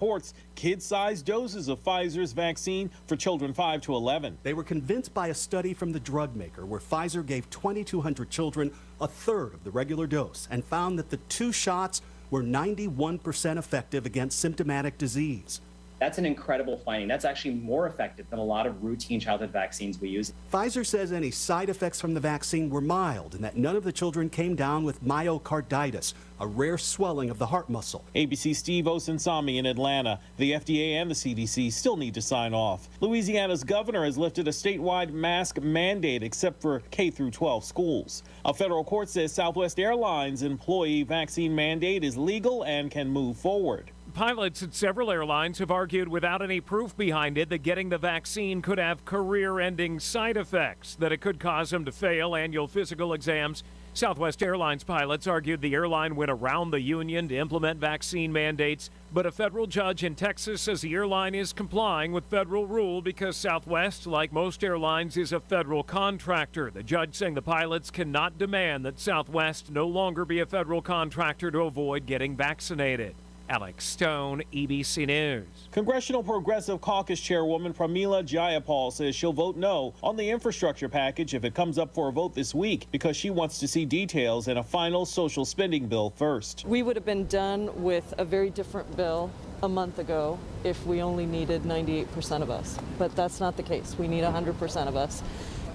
reports kid-sized doses of Pfizer's vaccine for children 5 to 11. They were convinced by a study from the drug maker where Pfizer gave 2,200 children a third of the regular dose and found that the 2 shots were 91% effective against symptomatic disease. That's an incredible finding. That's actually more effective than a lot of routine childhood vaccines we use. Pfizer says any side effects from the vaccine were mild and that none of the children came down with myocarditis, a rare swelling of the heart muscle. ABC's Steve Osunsami in Atlanta. The FDA and the CDC still need to sign off. Louisiana's governor has lifted a statewide mask mandate except for K through 12 schools. A federal court says Southwest Airlines' employee vaccine mandate is legal and can move forward. Pilots at several airlines have argued without any proof behind it that getting the vaccine could have career-ending side effects, that it could cause them to fail annual physical exams. Southwest Airlines pilots argued the airline went around the union to implement vaccine mandates, but a federal judge in Texas says the airline is complying with federal rule because Southwest, like most airlines, is a federal contractor. The judge saying the pilots cannot demand that Southwest no longer be a federal contractor to avoid getting vaccinated. Alex Stone, ABC News. Congressional Progressive Caucus Chairwoman Pramila Jayapal says she'll vote no on the infrastructure package if it comes up for a vote this week because she wants to see details in a final social spending bill first. We would have been done with a very different bill a month ago if we only needed 98% of us. But that's not the case. We need 100% of us.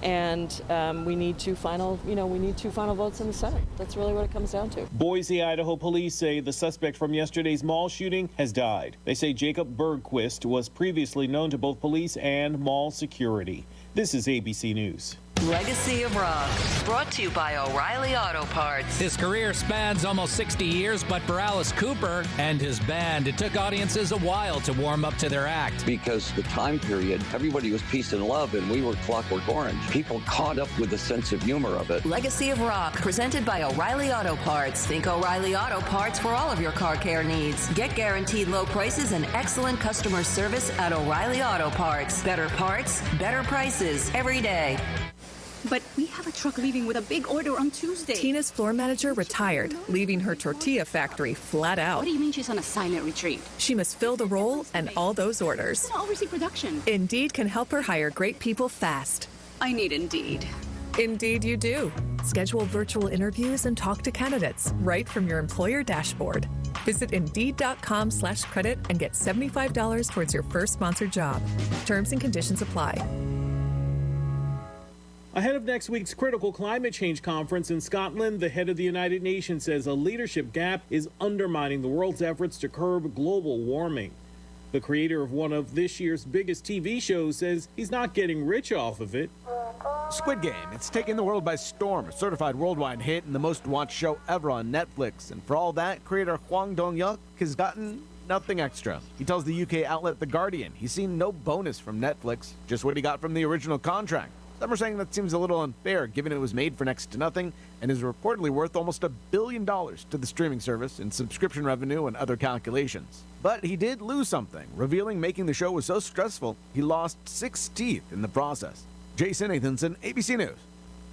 And we need two final votes in the Senate. That's really what it comes down to. Boise, Idaho police say the suspect from yesterday's mall shooting has died. They say Jacob Bergquist was previously known to both police and mall security. This is ABC News. Legacy of Rock, brought to you by O'Reilly Auto Parts. His career spans almost 60 years, but for Alice Cooper and his band, it took audiences a while to warm up to their act. Because the time period, everybody was peace and love, and we were Clockwork Orange. People caught up with the sense of humor of it. Legacy of Rock, presented by O'Reilly Auto Parts. Think O'Reilly Auto Parts for all of your car care needs. Get guaranteed low prices and excellent customer service at O'Reilly Auto Parts. Better parts, better prices every day. But we have a truck leaving with a big order on Tuesday. Tina's floor manager retired, leaving her tortilla factory flat out. What do you mean she's on a silent retreat? She must fill the role and all those orders. I'll oversee production. Indeed can help her hire great people fast. I need Indeed. Indeed you do. Schedule virtual interviews and talk to candidates right from your employer dashboard. Visit Indeed.com/credit and get $75 towards your first sponsored job. Terms and conditions apply. Ahead of next week's critical climate change conference in Scotland, the head of the United Nations says a leadership gap is undermining the world's efforts to curb global warming. The creator of one of this year's biggest TV shows says he's not getting rich off of it. Squid Game. It's taken the world by storm, a certified worldwide hit and the most watched show ever on Netflix. And for all that, creator Hwang Dong-hyuk has gotten nothing extra. He tells the UK outlet The Guardian he's seen no bonus from Netflix, just what he got from the original contract. Some are saying that seems a little unfair given it was made for next to nothing and is reportedly worth almost $1 billion to the streaming service in subscription revenue and other calculations. But he did lose something, revealing making the show was so stressful he lost 6 teeth in the process. Jason Nathanson, ABC News,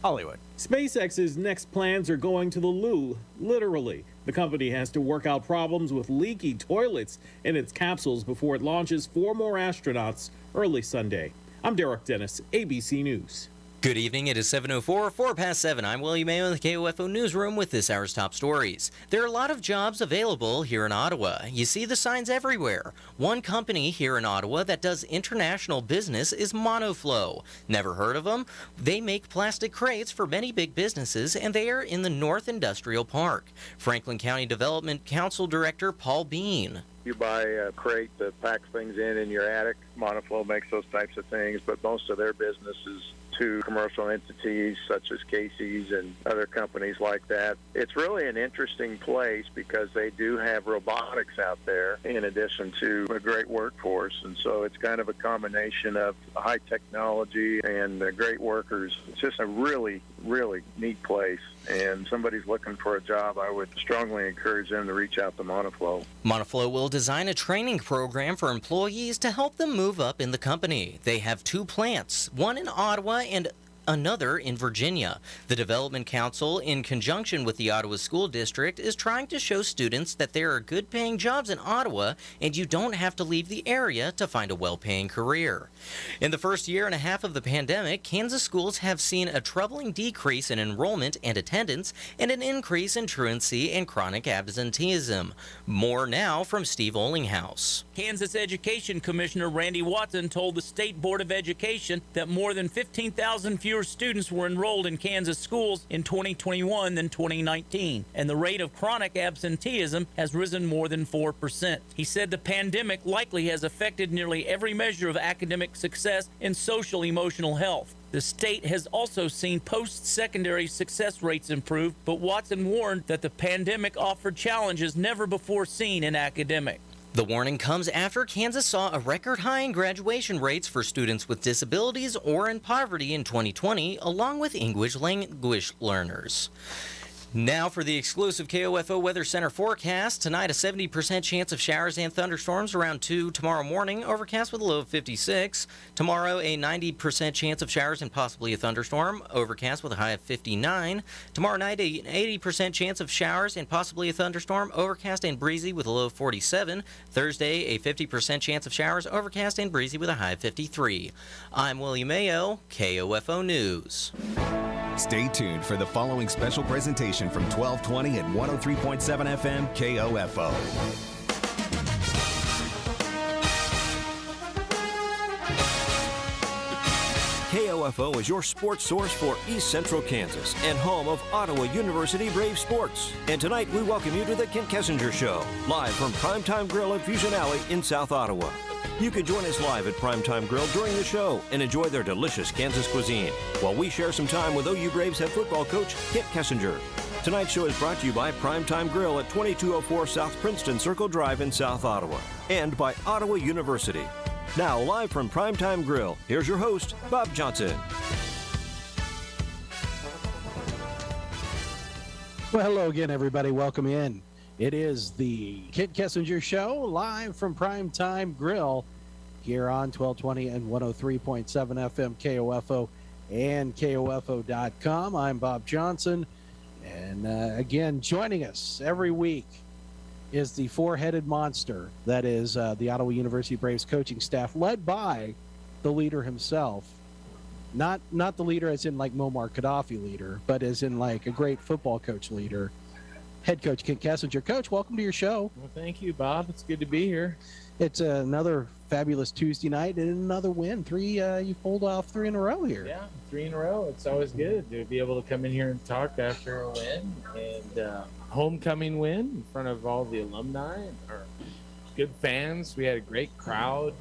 Hollywood. SpaceX's next plans are going to the loo, literally. The company has to work out problems with leaky toilets in its capsules before it launches 4 more astronauts early Sunday. I'm Derek Dennis, ABC News. Good evening. It is 7:04, 4 past 7. I'm William Mayo in the KOFO Newsroom with this hour's top stories. There are a lot of jobs available here in Ottawa. You see the signs everywhere. One company here in Ottawa that does international business is Monoflow. Never heard of them? They make plastic crates for many big businesses, and they are in the North Industrial Park. Franklin County Development Council Director Paul Bean. You buy a crate that packs things in your attic. Monoflow makes those types of things, but most of their business is to commercial entities such as Casey's and other companies like that. It's really an interesting place because they do have robotics out there in addition to a great workforce, and so it's kind of a combination of high technology and great workers. It's just a really, really neat place, and somebody's looking for a job, I would strongly encourage them to reach out to Monoflow. Monoflow will design a training program for employees to help them move up in the company. They have 2 plants, one in Ottawa and another in Virginia. The Development Council, in conjunction with the Ottawa School District, is trying to show students that there are good-paying jobs in Ottawa and you don't have to leave the area to find a well-paying career. In the first year and a half of the pandemic, Kansas schools have seen a troubling decrease in enrollment and attendance and an increase in truancy and chronic absenteeism. More now from Steve Ollinghouse. Kansas Education Commissioner Randy Watson told the State Board of Education that more than 15,000 fewer students were enrolled in Kansas schools in 2021 than 2019, and the rate of chronic absenteeism has risen more than 4%. He said the pandemic likely has affected nearly every measure of academic success and social-emotional health. The state has also seen post-secondary success rates improve, but Watson warned that the pandemic offered challenges never before seen in academics. The warning comes after Kansas saw a record high in graduation rates for students with disabilities or in poverty in 2020, along with English language learners. Now for the exclusive KOFO Weather Center forecast. Tonight, a 70% chance of showers and thunderstorms around 2 tomorrow morning, overcast with a low of 56. Tomorrow, a 90% chance of showers and possibly a thunderstorm, overcast with a high of 59. Tomorrow night, an 80% chance of showers and possibly a thunderstorm, overcast and breezy with a low of 47. Thursday, a 50% chance of showers, overcast and breezy with a high of 53. I'm William Mayo, KOFO News. Stay tuned for the following special presentation from 1220 and 103.7 FM KOFO. KOFO is your sports source for East Central Kansas and home of Ottawa University Brave Sports. And tonight we welcome you to the Kent Kessinger Show, live from Primetime Grill at Fusion Alley in South Ottawa. You can join us live at Primetime Grill during the show and enjoy their delicious Kansas cuisine while we share some time with OU Braves head football coach Kent Kessinger. Tonight's show is brought to you by Primetime Grill at 2204 South Princeton Circle Drive in South Ottawa and by Ottawa University. Now, live from Primetime Grill, here's your host, Bob Johnson. Well, hello again, everybody. Welcome in. It is the Kent Kessinger Show, live from Primetime Grill here on 1220 and 103.7 FM KOFO and KOFO.com. I'm Bob Johnson, and again, joining us every week is the four-headed monster that is the Ottawa University Braves coaching staff, led by the leader himself. Not the leader as in like Muammar Gaddafi leader, but as in like a great football coach leader. Head coach Kent Kessinger. Coach, welcome to your show. Well, thank you, Bob. It's good to be here. It's another fabulous Tuesday night and another win. You pulled off 3 in a row here. Yeah, 3 in a row. It's always good to be able to come in here and talk after a win, and homecoming win in front of all the alumni and our good fans. We had a great crowd,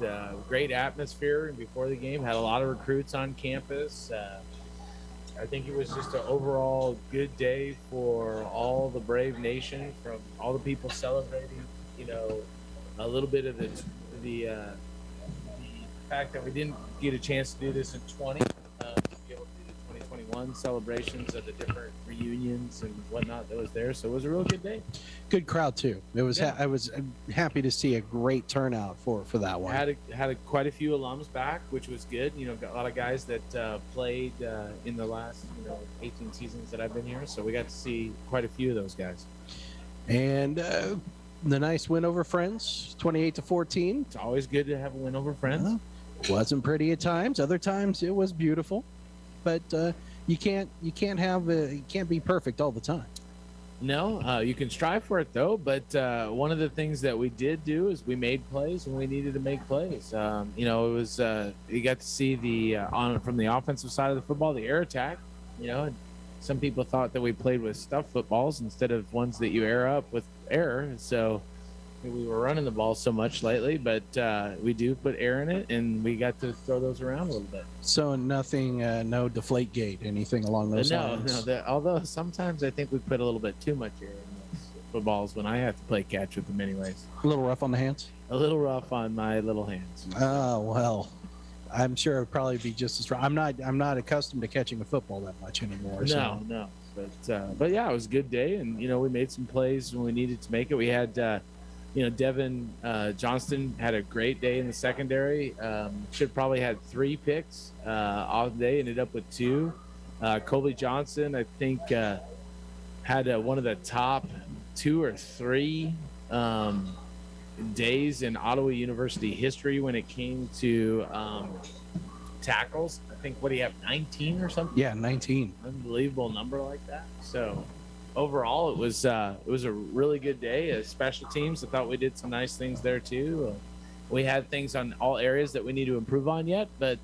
great atmosphere before the game. Had a lot of recruits on campus. I think it was just an overall good day for all the Brave Nation, from all the people celebrating, a little bit of the fact that we didn't get a chance to do this in 20, to be able to do the 2021 celebrations of the different reunions and whatnot that was there. So it was a real good day. Good crowd too. It was. Yeah. I was happy to see a great turnout for that one. Had quite a few alums back, which was good. Got a lot of guys that played in the last 18 seasons that I've been here. So we got to see quite a few of those guys. And the nice win over Friends, 28-14. It's always good to have a win over Friends. Wasn't pretty at times. Other times it was beautiful, but you can't be perfect all the time. No, you can strive for it though. But one of the things that we did do is we made plays when we needed to make plays. It was you got to see from the offensive side of the football, the air attack. Some people thought that we played with stuffed footballs instead of ones that you air up with air. So we were running the ball so much lately, but we do put air in it, and we got to throw those around a little bit. So nothing, no deflate gate, anything along those lines? No. Although sometimes I think we put a little bit too much air in those footballs when I have to play catch with them anyways. A little rough on the hands? A little rough on my little hands. Oh, well, I'm sure it'd probably be just as rough. I'm not accustomed to catching a football that much anymore. No. But yeah, it was a good day, and we made some plays when we needed to make it. We had Devin Johnston had a great day in the secondary. Should probably had 3 picks off the day, ended up with 2. Colby Johnson, I think, had one of the top 2 or 3 days in Ottawa University history when it came to tackles. I think, what do you have, 19 or something? Yeah, 19. Unbelievable number like that. So overall, it was a really good day. Special teams, I thought we did some nice things there too. We had things on all areas that we need to improve on yet, but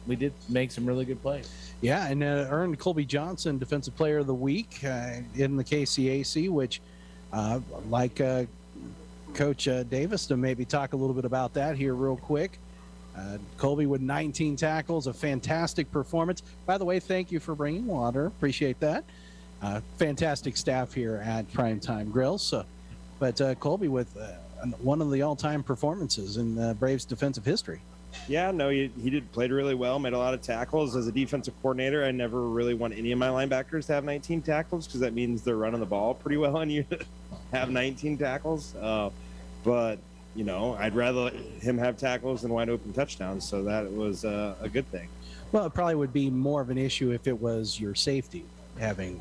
we did make some really good plays. Yeah, and earned Colby Johnson Defensive Player of the Week in the KCAC, which, like Coach Davis, to maybe talk a little bit about that here real quick. Colby with 19 tackles, a fantastic performance. By the way, thank you for bringing water. Appreciate that. Fantastic staff here at Primetime Grill. But Colby with one of the all-time performances in Braves defensive history. Yeah, no, he played really well, made a lot of tackles. As a defensive coordinator, I never really want any of my linebackers to have 19 tackles because that means they're running the ball pretty well and you have 19 tackles. But, I'd rather him have tackles than wide open touchdowns, so that was a good thing. Well, it probably would be more of an issue if it was your safety having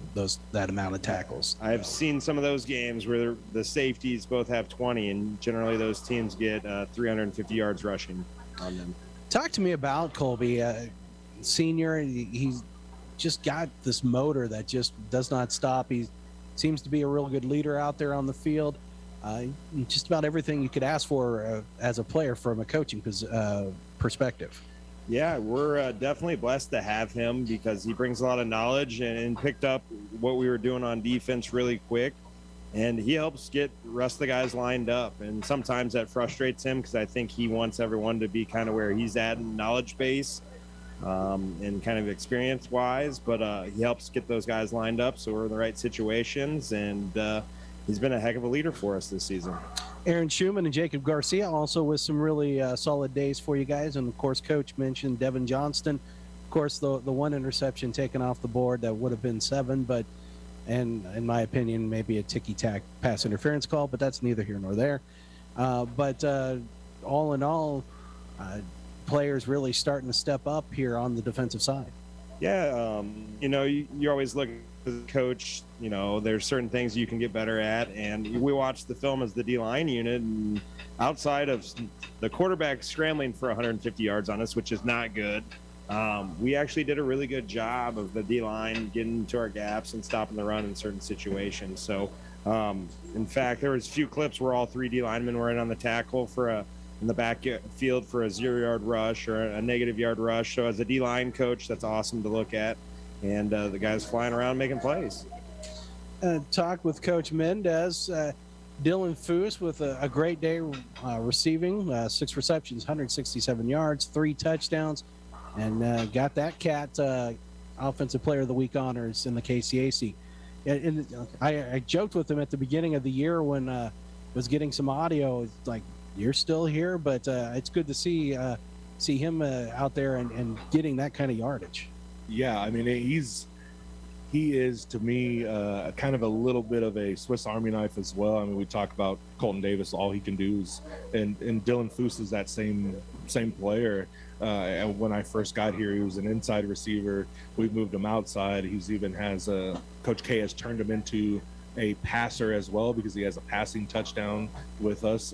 that amount of tackles. I've seen some of those games where the safeties both have 20, and generally those teams get 350 yards rushing on them. Talk to me about Colby, senior. He's just got this motor that just does not stop. He seems to be a real good leader out there on the field. Just about everything you could ask for as a player from a coaching perspective. Yeah, we're definitely blessed to have him because he brings a lot of knowledge and picked up what we were doing on defense really quick. And he helps get the rest of the guys lined up. And sometimes that frustrates him because I think he wants everyone to be kind of where he's at in knowledge base and kind of experience-wise. But he helps get those guys lined up so we're in the right situations. And he's been a heck of a leader for us this season. Aaron Schumann and Jacob Garcia also with some really solid days for you guys. And, of course, Coach mentioned Devin Johnston. Of course, the one interception taken off the board that would have been 7, but and in my opinion, maybe a ticky-tack pass interference call, but that's neither here nor there. But all in all, players really starting to step up here on the defensive side. Yeah, you're always looking as a coach, there's certain things you can get better at. And we watched the film as the D-line unit, and outside of the quarterback scrambling for 150 yards on us, which is not good, we actually did a really good job of the D-line getting to our gaps and stopping the run in certain situations. So, in fact, there was a few clips where all 3 D linemen were in on the tackle in the backfield for a 0-yard rush or a negative yard rush. So as a D-line coach, that's awesome to look at. And the guys flying around making plays. Talk with Coach Mendez. Dylan Foose with a great day receiving, 6 receptions, 167 yards, 3 touchdowns, and got that cat Offensive Player of the Week honors in the KCAC. And I joked with him at the beginning of the year when was getting some audio. It's like, you're still here, but it's good to see him out there and getting that kind of yardage. Yeah, I mean, he is to me kind of a little bit of a Swiss Army knife as well. I mean, we talk about Colton Davis, all he can do is, and Dylan Foose is that same player. And when I first got here, he was an inside receiver. We've moved him outside. He's even has Coach K has turned him into a passer as well because he has a passing touchdown with us.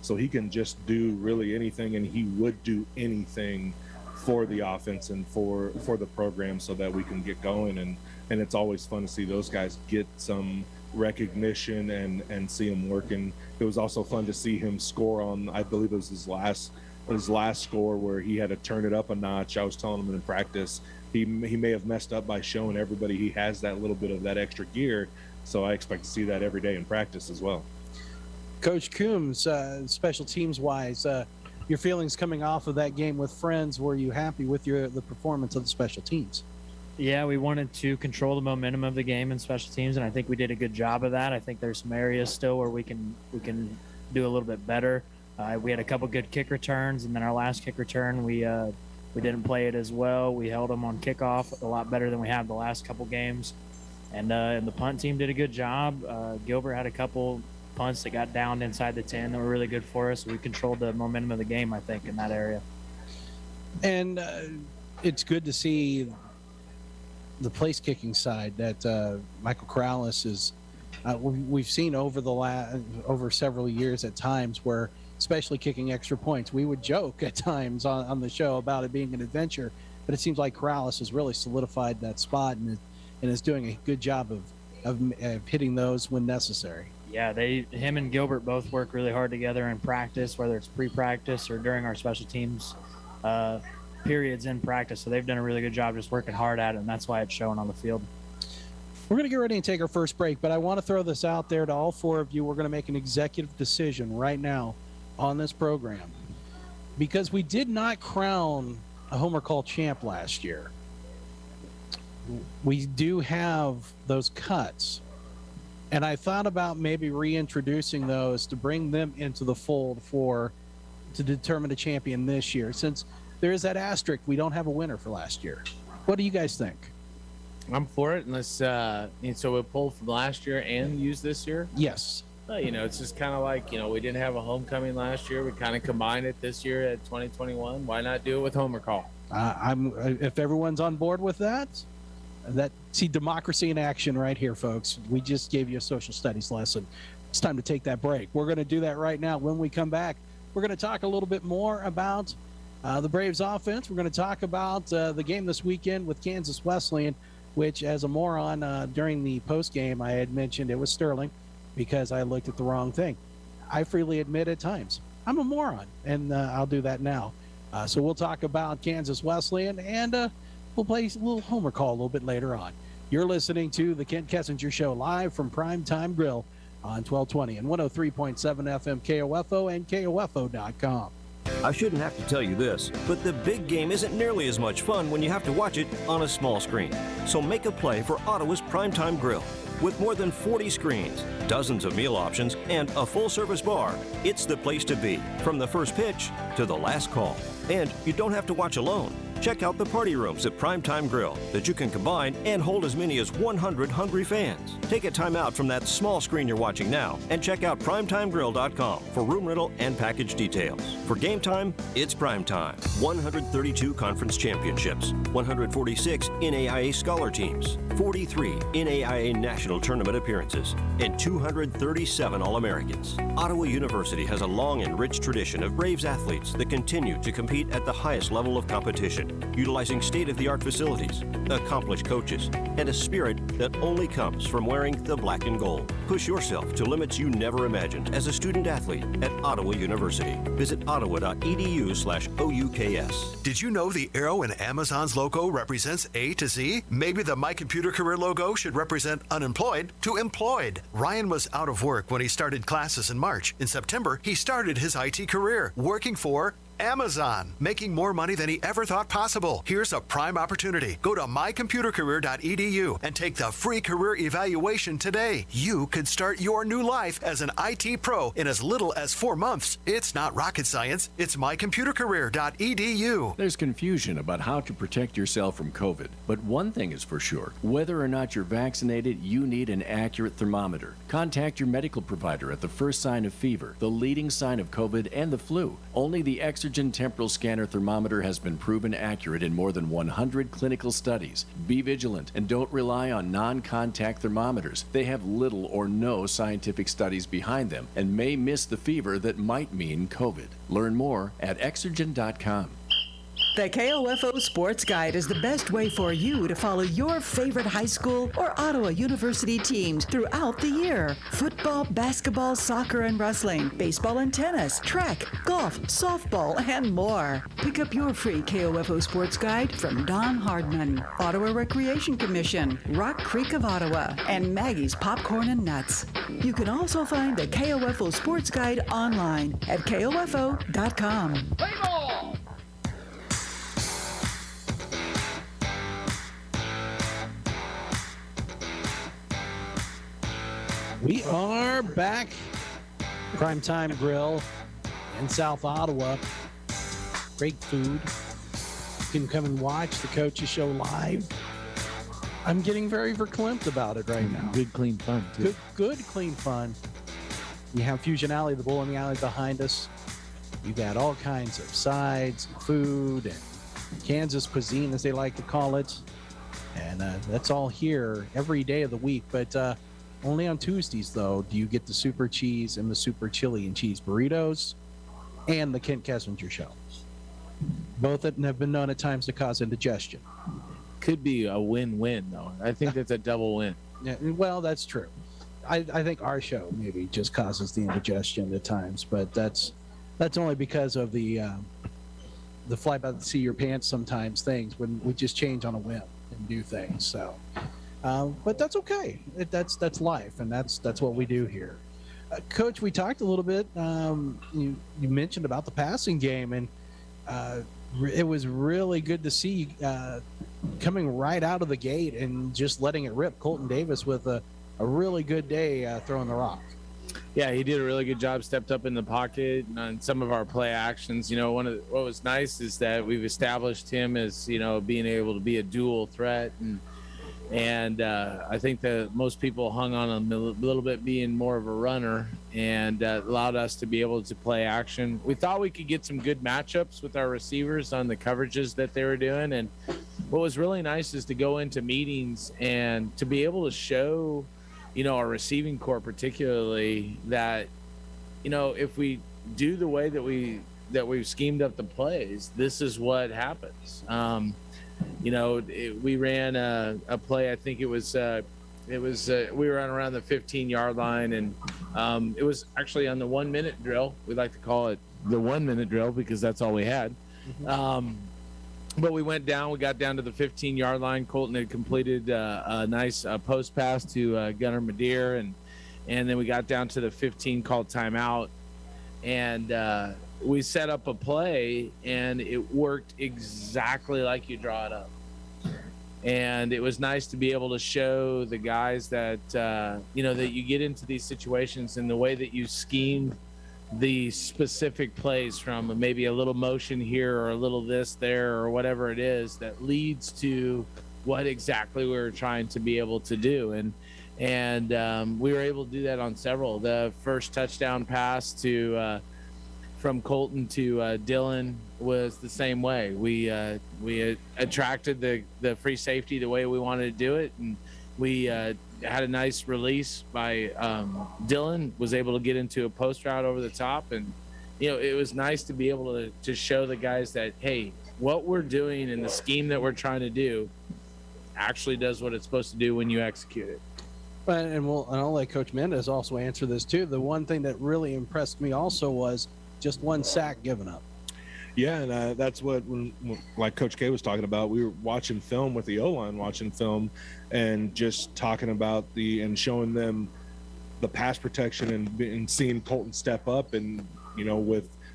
So he can just do really anything, and he would do anything for the offense and for the program so that we can get going. And it's always fun to see those guys get some recognition and see him working. It was also fun to see him score on, I believe it was his last score where he had to turn it up a notch. I was telling him in practice, he may have messed up by showing everybody he has that little bit of that extra gear. So I expect to see that every day in practice as well. Coach Coombs, special teams wise, your feelings coming off of that game with Friends, were you happy with the performance of the special teams? Yeah, we wanted to control the momentum of the game in special teams, and I think we did a good job of that. I think there's some areas still where we can do a little bit better. We had a couple good kick returns, and then our last kick return, we didn't play it as well. We held them on kickoff a lot better than we have the last couple games. And the punt team did a good job. Gilbert had a couple punts that got downed inside the 10 that were really good for us. We controlled the momentum of the game, I think, in that area. And it's good to see the place kicking side that Michael Corrales is. We've seen over several years at times where, especially kicking extra points, we would joke at times on the show about it being an adventure, but it seems like Corrales has really solidified that spot and is doing a good job of hitting those when necessary. Yeah, him and Gilbert both work really hard together in practice, whether it's pre-practice or during our special teams periods in practice. So they've done a really good job just working hard at it, and that's why it's showing on the field. We're going to get ready and take our first break, but I want to throw this out there to all four of you. We're going to make an executive decision right now on this program because we did not crown a Homer Call champ last year. We do have those cuts, and I thought about maybe reintroducing those to bring them into the fold to determine a champion this year. Since there is that asterisk, we don't have a winner for last year. What do you guys think? I'm for it, unless so we'll pull from last year and use this year. Yes. It's just kind of like, we didn't have a homecoming last year. We kind of combined it this year at 2021. Why not do it with Homer Call? If everyone's on board with that, see democracy in action right here, folks. We just gave you a social studies lesson. It's time to take that break. We're going to do that right now. When we come back, we're going to talk a little bit more about the Braves offense. We're going to talk about the game this weekend with Kansas Wesleyan, which, as a moron, during the post game, I had mentioned it was Sterling because I looked at the wrong thing. I freely admit at times I'm a moron, and I'll do that now. So we'll talk about Kansas Wesleyan, and we'll play a little Homer Call a little bit later on. You're listening to the Kent Kessinger Show live from Primetime Grill on 1220 and 103.7 FM KOFO and KOFO.com. I shouldn't have to tell you this, but the big game isn't nearly as much fun when you have to watch it on a small screen. So make a play for Ottawa's Primetime Grill. With more than 40 screens, dozens of meal options, and a full-service bar, it's the place to be, from the first pitch to the last call. And you don't have to watch alone. Check out the party rooms at Primetime Grill that you can combine and hold as many as 100 hungry fans. Take a time out from that small screen you're watching now and check out primetimegrill.com for room rental and package details. For game time, it's prime time. 132 conference championships, 146 NAIA scholar teams, 43 NAIA national tournament appearances, and 237 All-Americans. Ottawa University has a long and rich tradition of Braves athletes that continue to compete at the highest level of competition, utilizing state-of-the-art facilities, accomplished coaches, and a spirit that only comes from wearing the black and gold. Push yourself to limits you never imagined as a student-athlete at Ottawa University. Visit ottawa.edu/OUKS. Did you know the arrow in Amazon's logo represents A to Z? Maybe the My Computer Career logo should represent unemployed to employed. Ryan was out of work when he started classes in March. In September, he started his IT career, working for Amazon, making more money than he ever thought possible. Here's a prime opportunity. Go to mycomputercareer.edu and take the free career evaluation today. You could start your new life as an IT pro in as little as 4 months. It's not rocket science. It's mycomputercareer.edu. There's confusion about how to protect yourself from COVID, but one thing is for sure. Whether or not you're vaccinated, you need an accurate thermometer. Contact your medical provider at the first sign of fever, the leading sign of COVID, and the flu. Only the Exergen temporal scanner thermometer has been proven accurate in more than 100 clinical studies. Be vigilant and don't rely on non-contact thermometers. They have little or no scientific studies behind them and may miss the fever that might mean COVID. Learn more at Exergen.com. The KOFO Sports Guide is the best way for you to follow your favorite high school or Ottawa University teams throughout the year. Football, basketball, soccer and wrestling, baseball and tennis, track, golf, softball, and more. Pick up your free KOFO Sports Guide from Don Hardman, Ottawa Recreation Commission, Rock Creek of Ottawa, and Maggie's Popcorn and Nuts. You can also find the KOFO Sports Guide online at KOFO.com. We are back. Primetime Grill in South Ottawa. Great food. You can come and watch the Coaches Show live. I'm getting very verklempt about it right now. Good, clean fun, too. Good, clean fun. You have Fusion Alley, the bowling alley behind us. You got all kinds of sides, food, and Kansas cuisine, as they like to call it. And that's all here every day of the week. But only on Tuesdays, though, do you get the super cheese and the super chili and cheese burritos and the Kent Kessinger show. Both of them have been known at times to cause indigestion. Could be a win-win, though. I think that's a double win. Yeah, well, that's true. I think our show maybe just causes the indigestion at times, but that's only because of the fly by the seat of your pants sometimes things when we just change on a whim and do things. So, but that's okay. That's life, and that's what we do here. Coach, we talked a little bit. You mentioned about the passing game, and it was really good to see coming right out of the gate and just letting it rip. Colton Davis with a really good day throwing the rock. Yeah, he did a really good job, stepped up in the pocket and on some of our play actions. What was nice is that we've established him as, being able to be a dual threat. And I think that most people hung on him a little bit being more of a runner, and allowed us to be able to play action. We thought we could get some good matchups with our receivers on the coverages that they were doing. And what was really nice is to go into meetings and to be able to show our receiving corps particularly that, if we do the way that we've schemed up the plays, this is what happens. We ran a play. I think we ran around the 15-yard line, and it was actually on the 1 minute drill. We like to call it the 1 minute drill because that's all we had. Mm-hmm. But we got down to the 15-yard line. Colton had completed a nice post pass to Gunnar Madeir, and then we got down to the 15, called timeout, and we set up a play, and it worked exactly like you draw it up. And it was nice to be able to show the guys that that you get into these situations and the way that you scheme the specific plays from maybe a little motion here or a little this there or whatever it is that leads to what exactly we were trying to be able to do. And we were able to do that on several. The first touchdown pass from Colton to Dylan was the same way. We attracted the free safety the way we wanted to do it, and we had a nice release by Dylan, was able to get into a post route over the top. And, it was nice to be able to show the guys that, hey, what we're doing and the scheme that we're trying to do actually does what it's supposed to do when you execute it. And I'll let Coach Mendez also answer this too. The one thing that really impressed me also was just one sack given up. Yeah, and that's what, like Coach K was talking about, we were watching film with the O-line, watching film and just talking about and showing them the pass protection and seeing Colton step up. And,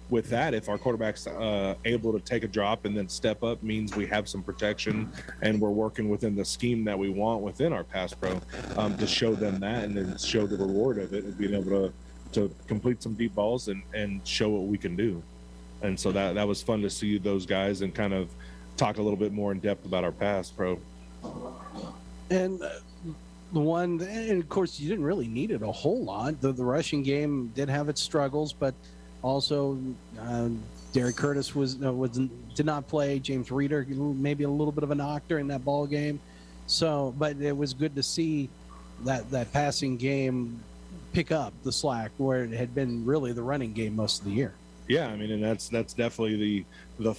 with that, if our quarterback's able to take a drop and then step up, means we have some protection and we're working within the scheme that we want within our pass pro, to show them that and then show the reward of it and being able to complete some deep balls and show what we can do. And so that was fun to see those guys and kind of talk a little bit more in depth about our pass pro. And and of course, you didn't really need it a whole lot. The rushing game did have its struggles, but also Derek Curtis did not play. James Reeder, maybe a little bit of a knock during that ball game. So, but it was good to see that passing game pick up the slack where it had been really the running game most of the year. Yeah, I mean, and that's definitely the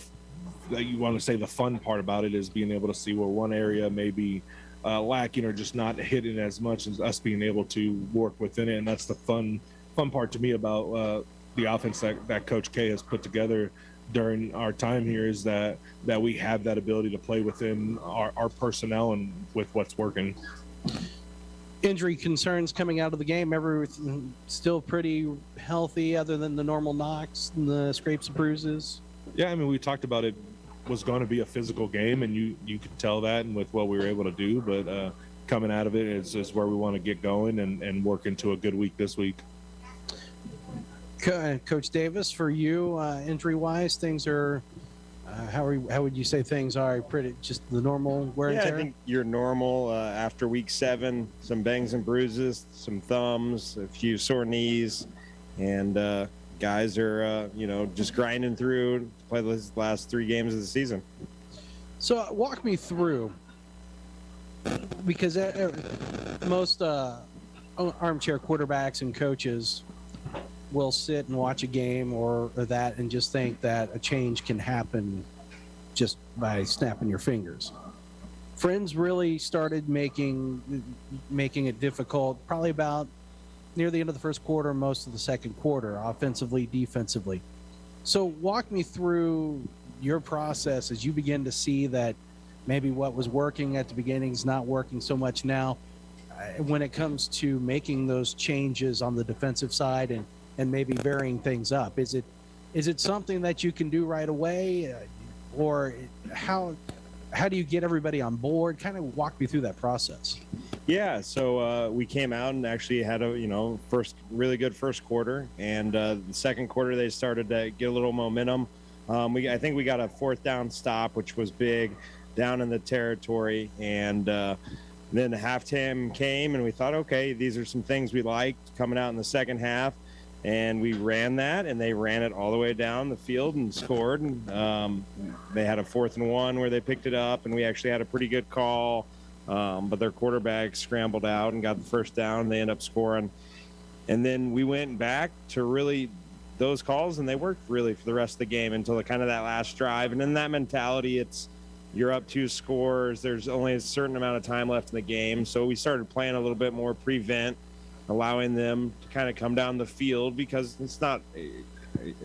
you want to say the fun part about it is being able to see where one area may be lacking or just not hitting as much, as us being able to work within it. And that's the fun part to me about the offense that Coach K has put together during our time here, is that we have that ability to play within our personnel and with what's working. Injury concerns coming out of the game, everything still pretty healthy other than the normal knocks and the scrapes and bruises? Yeah, I mean, we talked about it was going to be a physical game, and you could tell that and with what we were able to do, but coming out of it is where we want to get going and work into a good week this week. Coach Davis, for you, injury-wise, things are how would you say things are? Pretty just the normal wear and tear? I think you're normal after week 7. Some bangs and bruises, some thumbs, a few sore knees, and guys are just grinding through to play the last 3 games of the season. So walk me through, because most armchair quarterbacks and coaches will sit and watch a game or that and just think that a change can happen just by snapping your fingers. Friends really started making it difficult probably about near the end of the first quarter, most of the second quarter, offensively, defensively. So walk me through your process as you begin to see that maybe what was working at the beginning is not working so much now when it comes to making those changes on the defensive side and maybe varying things up. Is it something that you can do right away, or how do you get everybody on board? Kind of walk me through that process. Yeah, so we came out and actually had a really good first quarter, and the second quarter they started to get a little momentum. I think we got a 4th down stop, which was big, down in the territory, and then the halftime came, and we thought, okay, these are some things we liked coming out in the second half, and we ran that, and they ran it all the way down the field and scored. And they had a 4th and 1 where they picked it up, and we actually had a pretty good call. But their quarterback scrambled out and got the first down. They ended up scoring. And then we went back to really those calls, and they worked really for the rest of the game until that last drive. And in that mentality, it's you're up 2 scores. There's only a certain amount of time left in the game. So we started playing a little bit more prevent, allowing them to kind of come down the field because it's not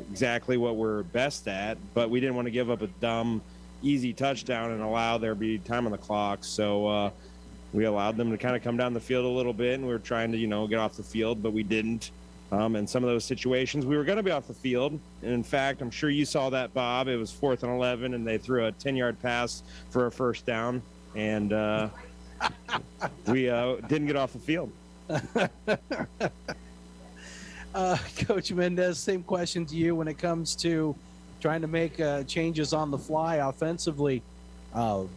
exactly what we're best at, but we didn't want to give up a dumb easy touchdown and allow there be time on the clock. So we allowed them to kind of come down the field a little bit, and we were trying to, get off the field, but we didn't. In some of those situations, we were going to be off the field. And in fact, I'm sure you saw that, Bob. It was 4th and 11, and they threw a 10-yard pass for a first down, and we didn't get off the field. Coach Mendez, same question to you when it comes to trying to make changes on the fly offensively. How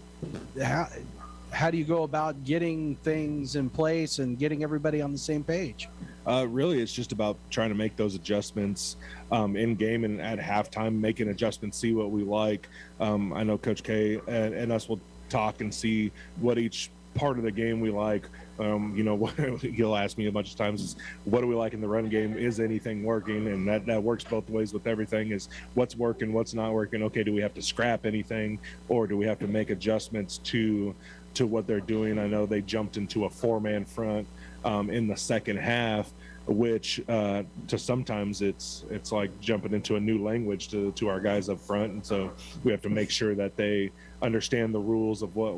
do you go about getting things in place and getting everybody on the same page? Really, it's just about trying to make those adjustments in game and at halftime, making adjustments, see what we like. I know Coach K and us will talk and see what each part of the game we like. He'll ask me a bunch of times is what do we like in the run game? Is anything working? And that works both ways with everything, is what's working, what's not working. Okay, do we have to scrap anything, or do we have to make adjustments to what they're doing? I know they jumped into a 4-man front in the second half, which to sometimes it's like jumping into a new language to our guys up front, and so we have to make sure that they understand the rules of what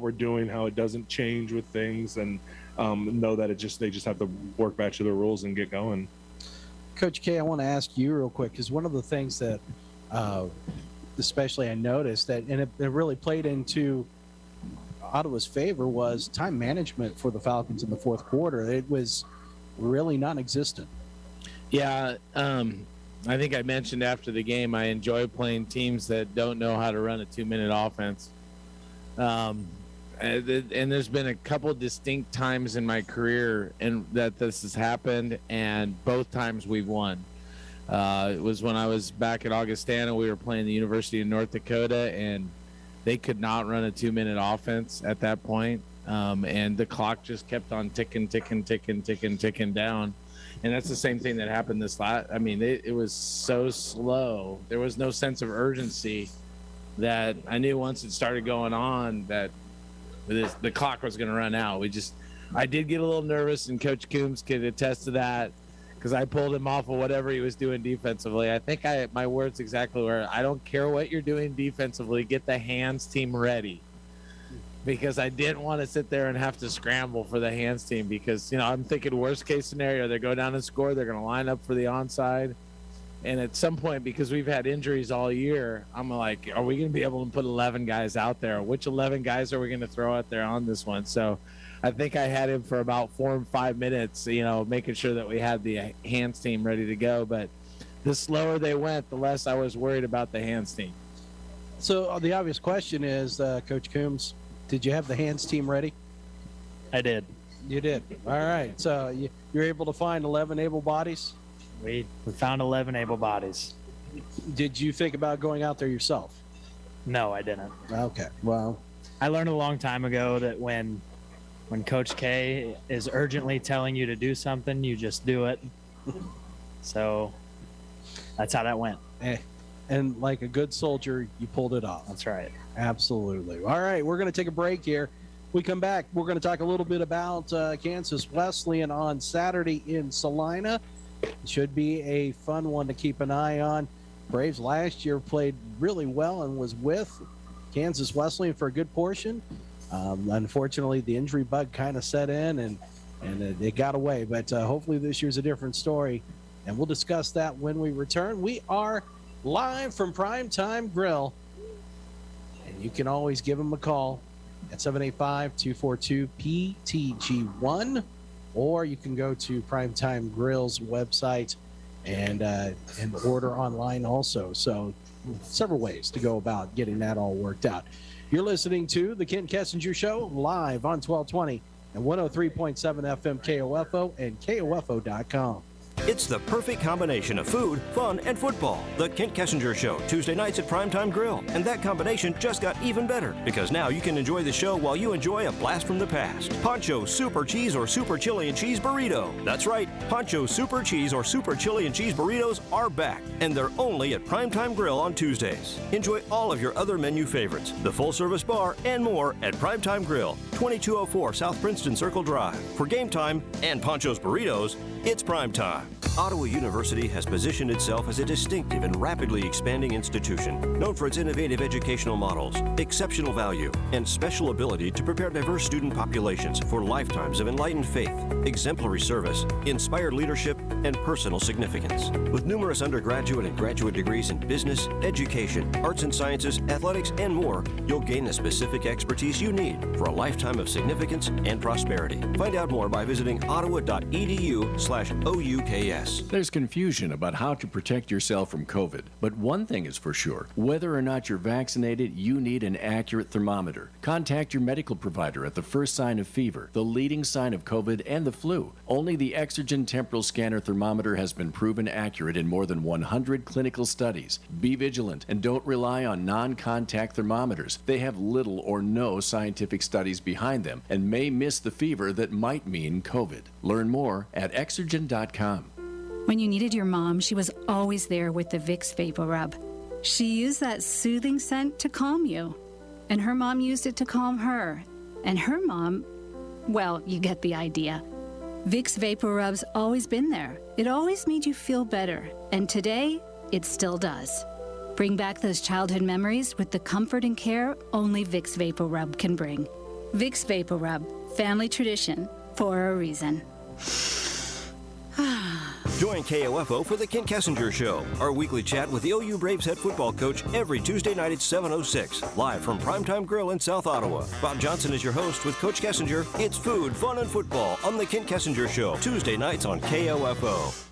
we're doing, how it doesn't change with things, and know that they just have to work back to the rules and get going. Coach K, I want to ask you real quick, because one of the things that especially I noticed that, and it really played into Ottawa's favor, was time management for the Falcons in the fourth quarter. It was really non-existent. Yeah, I think I mentioned after the game I enjoy playing teams that don't know how to run a 2-minute offense. And there's been a couple distinct times in my career that this has happened, and both times we've won. It was when I was back at Augustana. We were playing the University of North Dakota, and they could not run a 2-minute offense at that point. And the clock just kept on ticking down. And that's the same thing that happened this last. I mean, it was so slow. There was no sense of urgency that I knew once it started going on that the clock was going to run out. I did get a little nervous, and Coach Coombs could attest to that, because I pulled him off of whatever he was doing defensively. I think my words exactly were, I don't care what you're doing defensively, get the hands team ready. Because I didn't want to sit there and have to scramble for the hands team, because, I'm thinking worst case scenario, they go down and score, they're going to line up for the onside. And at some point, because we've had injuries all year, I'm like, are we going to be able to put 11 guys out there? Which 11 guys are we going to throw out there on this one? So I think I had him for about 4 or 5 minutes, making sure that we had the hands team ready to go. But the slower they went, the less I was worried about the hands team. So the obvious question is, Coach Coombs, did you have the hands team ready? I did. You did. All right. So you're able to find 11 able bodies? We found 11 able bodies. Did you think about going out there yourself? No, I didn't. Okay. Well, I learned a long time ago that when Coach K is urgently telling you to do something, you just do it. So that's how that went. And like a good soldier, you pulled it off. That's right. Absolutely. All right, we're going to take a break here. We come back, we're going to talk a little bit about Kansas Wesleyan on Saturday in Salina. It should be a fun one to keep an eye on. Braves last year played really well and was with Kansas Wesleyan for a good portion. Unfortunately, the injury bug kind of set in and it got away. But hopefully this year's a different story. And we'll discuss that when we return. We are live from Primetime Grill. And you can always give them a call at 785-242-PTG1. Or you can go to Primetime Grill's website and order online also. So several ways to go about getting that all worked out. You're listening to The Ken Kessinger Show live on 1220 and 103.7 FM KOFO and KOFO.com. It's the perfect combination of food, fun, and football. The Kent Kessinger Show, Tuesday nights at Primetime Grill. And that combination just got even better, because now you can enjoy the show while you enjoy a blast from the past. Poncho Super Cheese or Super Chili and Cheese Burrito. That's right, Poncho Super Cheese or Super Chili and Cheese Burritos are back, and they're only at Primetime Grill on Tuesdays. Enjoy all of your other menu favorites, the full-service bar, and more at Primetime Grill, 2204 South Princeton Circle Drive. For game time and Poncho's Burritos, it's prime time. Ottawa University has positioned itself as a distinctive and rapidly expanding institution, known for its innovative educational models, exceptional value, and special ability to prepare diverse student populations for lifetimes of enlightened faith, exemplary service, inspired leadership, and personal significance. With numerous undergraduate and graduate degrees in business, education, arts and sciences, athletics, and more, you'll gain the specific expertise you need for a lifetime of significance and prosperity. Find out more by visiting ottawa.edu/OUKS. There's confusion about how to protect yourself from COVID, but one thing is for sure. Whether or not you're vaccinated, you need an accurate thermometer. Contact your medical provider at the first sign of fever, the leading sign of COVID and the flu. Only the Exergen Temporal Scanner thermometer has been proven accurate in more than 100 clinical studies. Be vigilant and don't rely on non-contact thermometers. They have little or no scientific studies behind them and may miss the fever that might mean COVID. Learn more at Exergen.com. When you needed your mom, she was always there with the Vicks Vapor Rub. She used that soothing scent to calm you. And her mom used it to calm her. And her mom, well, you get the idea. Vicks Vapor Rub's always been there. It always made you feel better. And today, it still does. Bring back those childhood memories with the comfort and care only Vicks Vapor Rub can bring. Vicks Vapor Rub, family tradition for a reason. Join KOFO for the Ken Kessinger Show, our weekly chat with the OU Braves head football coach every Tuesday night at 7:06, live from Primetime Grill in South Ottawa. Bob Johnson is your host with Coach Kessinger. It's food, fun, and football on the Ken Kessinger Show, Tuesday nights on KOFO.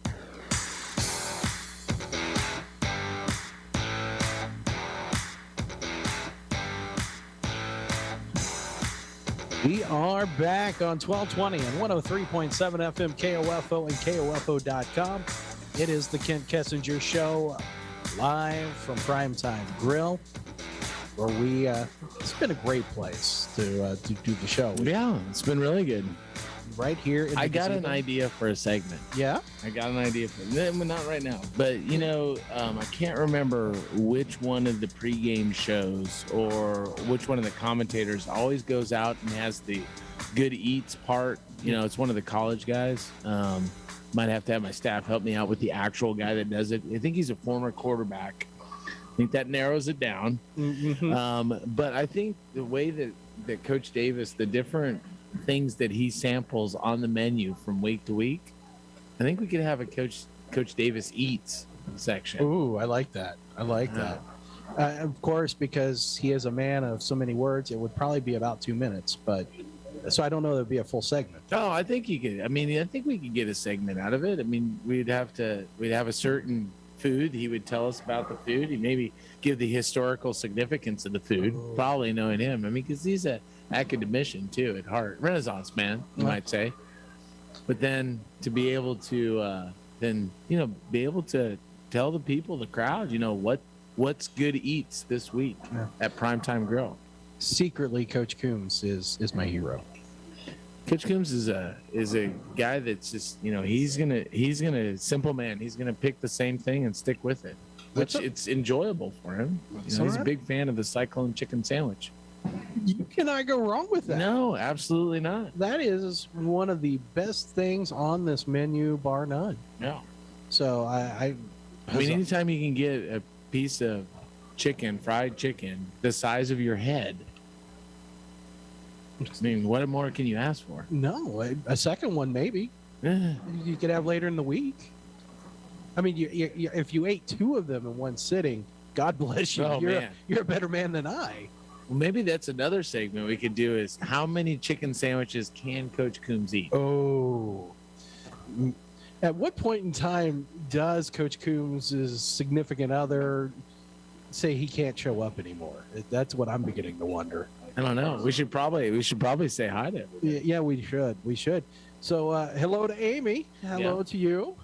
We are back on 1220 and 103.7 FM KOFO and KOFO.com. It is the Kent Kessinger Show live from Primetime Grill, where we it's been a great place to do the show. Yeah, it's been really good. Right here. I got an idea for a segment. Yeah? I got an idea for not right now. But, I can't remember which one of the pregame shows or which one of the commentators always goes out and has the good eats part. It's one of the college guys. Might have to have my staff help me out with the actual guy that does it. I think he's a former quarterback. I think that narrows it down. Mm-hmm. But I think the way that Coach Davis, the different things that he samples on the menu from week to week, I think we could have a Coach Davis Eats section. Ooh, I like that. That. Of course, because he is a man of so many words, it would probably be about 2 minutes. But so I don't know that would be a full segment. Oh, I think you could. I think we could get a segment out of it. We'd have a certain food. He would tell us about the food. He maybe give the historical significance of the food. Probably knowing him. Because he's a academician too at heart, Renaissance man, you might say. But then to be able to then be able to tell the people, the crowd, what's good eats this week at Primetime Grill. Secretly, Coach Coombs is my hero. Coach Coombs is a guy that's just he's gonna simple man. He's gonna pick the same thing and stick with it, which it's enjoyable for him. He's a big fan of the Cyclone chicken sandwich. You cannot go wrong with that. No, absolutely not. That is one of the best things on this menu, bar none. Yeah. So I mean, anytime you can get a piece of chicken, fried chicken, the size of your head. I mean, what more can you ask for? No, a second one maybe. You could have later in the week. I mean, you, if you ate two of them in one sitting, God bless you. Oh, you're a better man than I. Well, maybe that's another segment we could do is how many chicken sandwiches can Coach Coombs eat? Oh. At what point in time does Coach Coombs' significant other say he can't show up anymore? That's what I'm beginning to wonder. I don't know. We should probably say hi to him. Yeah, we should. So hello to Amy. Hello to you.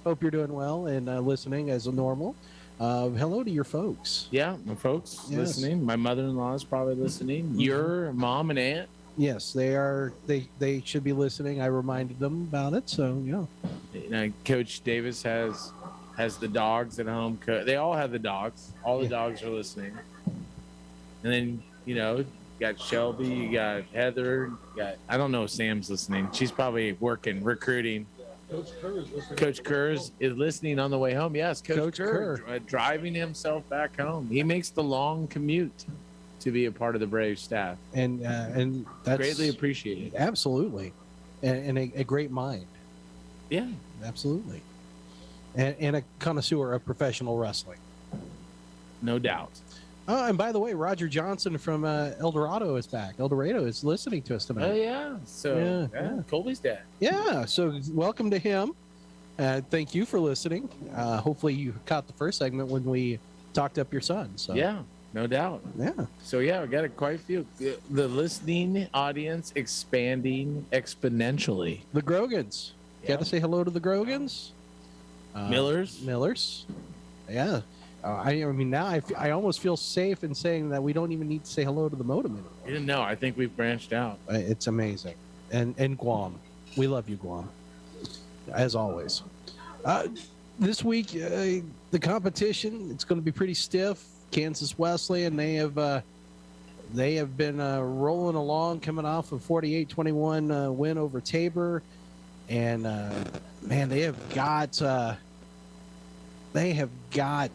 Hope you're doing well and listening as normal. Hello to your folks. Yeah, my folks listening. My mother-in-law is probably listening. Mm-hmm. Your mom and aunt. Yes, they are. They should be listening. I reminded them about it. So yeah. Coach Davis has the dogs at home. They all have the dogs. All the dogs are listening. And then you got Shelby, you got Heather, I don't know if Sam's listening. She's probably working, recruiting. Coach Kerr is listening on the way home. Yes, Coach Kerr driving himself back home. He makes the long commute to be a part of the Brave staff, and that's greatly appreciated. Absolutely, and a great mind. Yeah, absolutely, and a connoisseur of professional wrestling. No doubt. Oh, and by the way, Roger Johnson from El Dorado is back. El Dorado is listening to us tonight. Oh, yeah. So, Colby's dad. Yeah. So, welcome to him. Thank you for listening. Hopefully, you caught the first segment when we talked up your son. So, yeah, no doubt. Yeah. So, we got quite a few. The listening audience expanding exponentially. The Grogans. Got to say hello to the Grogans. Millers. Yeah. I mean, now I almost feel safe in saying that we don't even need to say hello to the modem anymore. No, I think we've branched out. It's amazing. And Guam. We love you, Guam. As always. This week, the competition, it's going to be pretty stiff. Kansas Wesleyan, they have been rolling along, coming off a 48-21 win over Tabor. And, man, they have got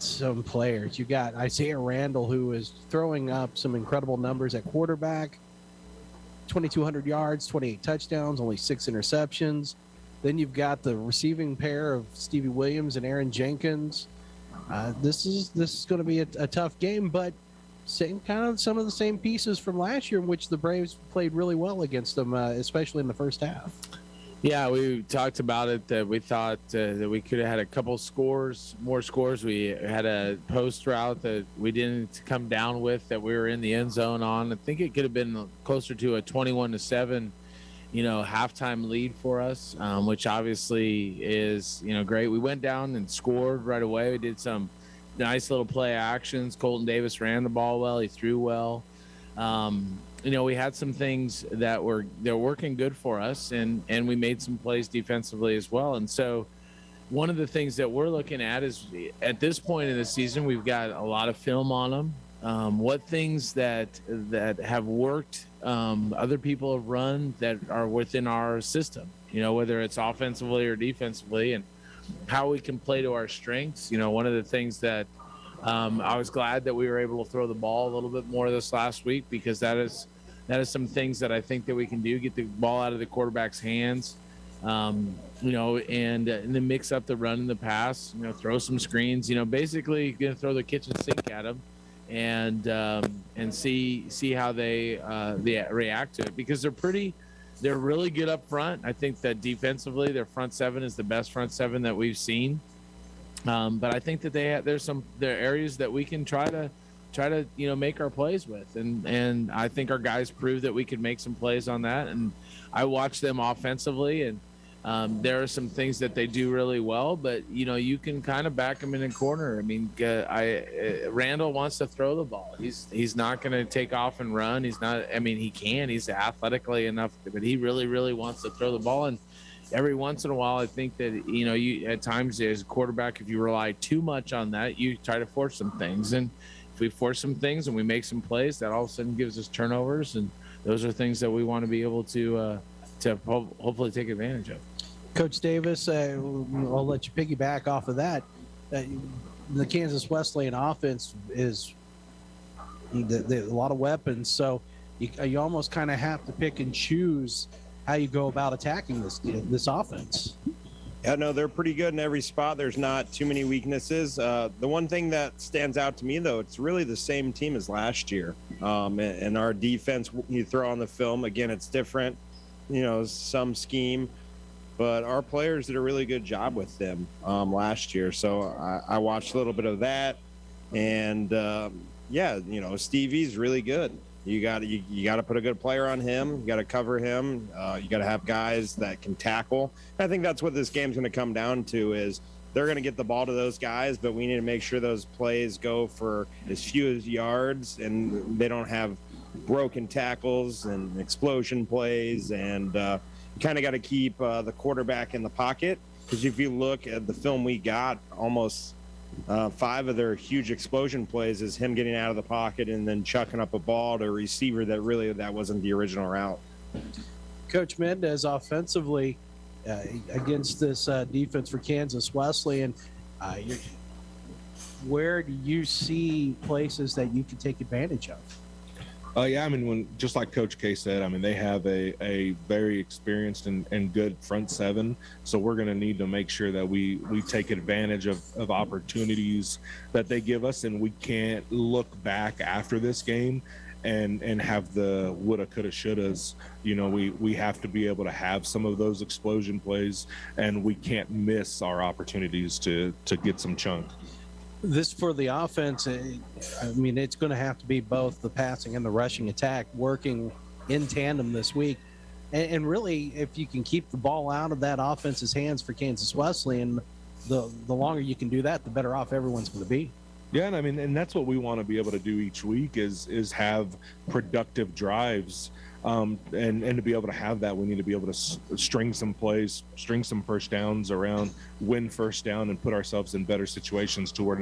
some players. You got Isaiah Randall, who is throwing up some incredible numbers at quarterback. 2,200 yards, 28 touchdowns, only 6 interceptions. Then you've got the receiving pair of Stevie Williams and Aaron Jenkins. This is going to be a tough game, but some of the same pieces from last year, in which the Braves played really well against them, especially in the first half. Yeah, we talked about it, that we thought that we could have had a couple more scores. We had a post route that we didn't come down with, that we were in the end zone on. I think it could have been closer to a 21-7, halftime lead for us, which obviously is, great. We went down and scored right away. We did some nice little play actions. Colton Davis ran the ball well. He threw well. We had some things they're working good for us, and we made some plays defensively as well. And so one of the things that we're looking at is, at this point in the season, we've got a lot of film on them. What things that have worked, other people have run that are within our system, whether it's offensively or defensively, and how we can play to our strengths. One of the things that I was glad that we were able to throw the ball a little bit more this last week, because that is some things that I think that we can do, get the ball out of the quarterback's hands, and then mix up the run and the pass, throw some screens, basically going to throw the kitchen sink at them and see how they react to it, because they're really good up front. I think that defensively, their front seven is the best front seven that we've seen. But I think that there are areas that we can try to make our plays with, and I think our guys prove that we can make some plays on that. And I watched them offensively, and There are some things that they do really well, but you can kind of back them in a corner. I mean, Randall wants to throw the ball. He's not going to take off and run. He's not. I mean, he can. He's athletically enough, but he really, really wants to throw the ball. And every once in a while, I think that you at times as a quarterback, if you rely too much on that, you try to force some things. And if we force some things and we make some plays, that all of a sudden gives us turnovers, and those are things that we want to be able to hopefully take advantage of. Coach Davis, I'll let you piggyback off of that. The Kansas Wesleyan offense is a lot of weapons, so you almost kind of have to pick and choose how you go about attacking this offense. Yeah, no, they're pretty good in every spot. There's not too many weaknesses. The one thing that stands out to me, though, it's really the same team as last year. And our defense, you throw on the film, again, it's different, some scheme. But our players did a really good job with them last year. So I watched a little bit of that. And, Stevie's really good. You got to put a good player on him. You got to cover him. You got to have guys that can tackle. I think that's what this game's going to come down to is they're going to get the ball to those guys, but we need to make sure those plays go for as few as yards and they don't have broken tackles and explosion plays. And you kind of got to keep the quarterback in the pocket because if you look at the film we got, almost 5 of their huge explosion plays is him getting out of the pocket and then chucking up a ball to a receiver that wasn't the original route. Coach Mendez, offensively against this defense for Kansas Wesleyan, where do you see places that you can take advantage of? Just like Coach K said, they have a very experienced and good front seven. So we're going to need to make sure that we take advantage of opportunities that they give us, and we can't look back after this game and have the woulda, coulda, shouldas. We have to be able to have some of those explosion plays, and we can't miss our opportunities to get some chunk. This for the offense, it's going to have to be both the passing and the rushing attack working in tandem this week. And really, if you can keep the ball out of that offense's hands for Kansas Wesleyan, the longer you can do that, the better off everyone's going to be. Yeah, and that's what we want to be able to do each week is have productive drives. And to be able to have that, we need to be able to string some plays, string some first downs around, win first down, and put ourselves in better situations to where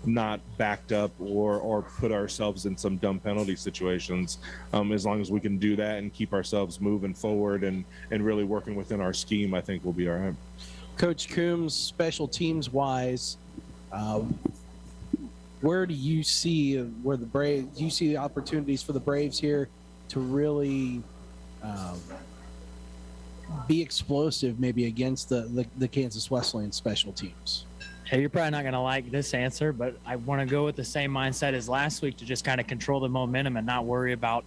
not backed up or put ourselves in some dumb penalty situations. As long as we can do that and keep ourselves moving forward and really working within our scheme, I think we'll be all right. Coach Coombs, special teams wise, where do you see the opportunities for the Braves here to really be explosive maybe against the Kansas Wesleyan special teams? Hey, you're probably not going to like this answer, but I want to go with the same mindset as last week to just kind of control the momentum and not worry about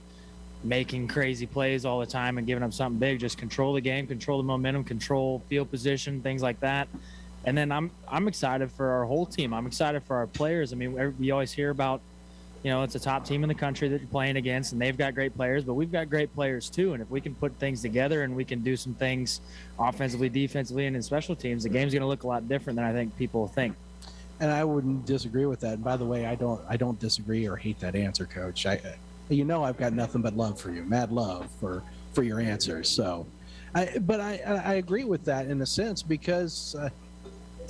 making crazy plays all the time and giving up something big. Just control the game, control the momentum, control field position, things like that. And then I'm excited for our whole team. I'm excited for our players. We always hear about, it's a top team in the country that you're playing against, and they've got great players, but we've got great players too. And if we can put things together and we can do some things offensively, defensively, and in special teams, the game's going to look a lot different than I think people think. And I wouldn't disagree with that. And by the way, I don't disagree or hate that answer, Coach. I've got nothing but love for you, mad love for your answers. So, I agree with that in a sense because,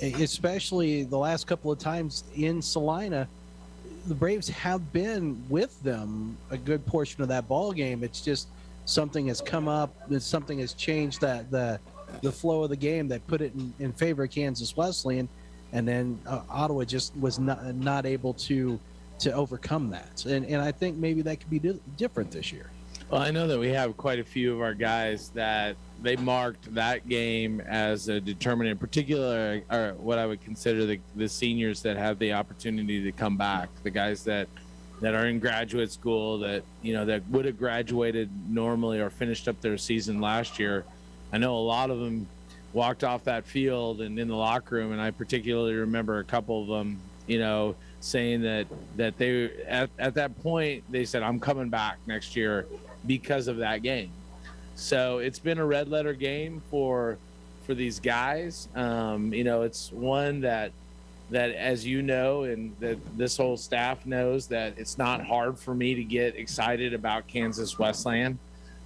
especially the last couple of times in Salina, the Braves have been with them a good portion of that ball game. It's just something has come up, something has changed that the flow of the game that put it in favor of Kansas Wesleyan, and then Ottawa just was not able to overcome that. And I think maybe that could be different this year. Well, I know that we have quite a few of our guys that they marked that game as a determinant, in particular, or what I would consider the seniors that have the opportunity to come back, the guys that are in graduate school that would have graduated normally or finished up their season last year. I know a lot of them walked off that field and in the locker room, and I particularly remember a couple of them, saying that they at that point they said, I'm coming back next year because of that game. So it's been a red letter game for for these guys. It's one that as you know, and that this whole staff knows, that it's not hard for me to get excited about Kansas Wesleyan.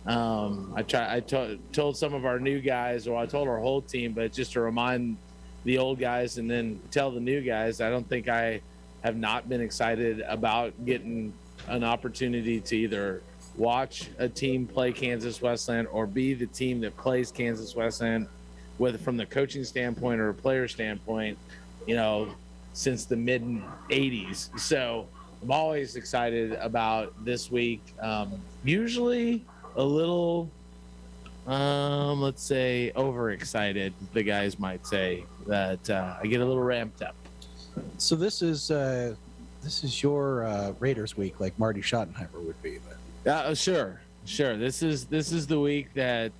I told some of our new guys, or I told our whole team, but just to remind the old guys and then tell the new guys, I don't think I have not been excited about getting an opportunity to either watch a team play Kansas Wesleyan or be the team that plays Kansas Wesleyan, whether from the coaching standpoint or a player standpoint, since the mid 80s. So I'm always excited about this week. Usually a little, let's say, overexcited, the guys might say, that I get a little ramped up. So this is your Raiders week, like Marty Schottenheimer would be. Sure. This is the week that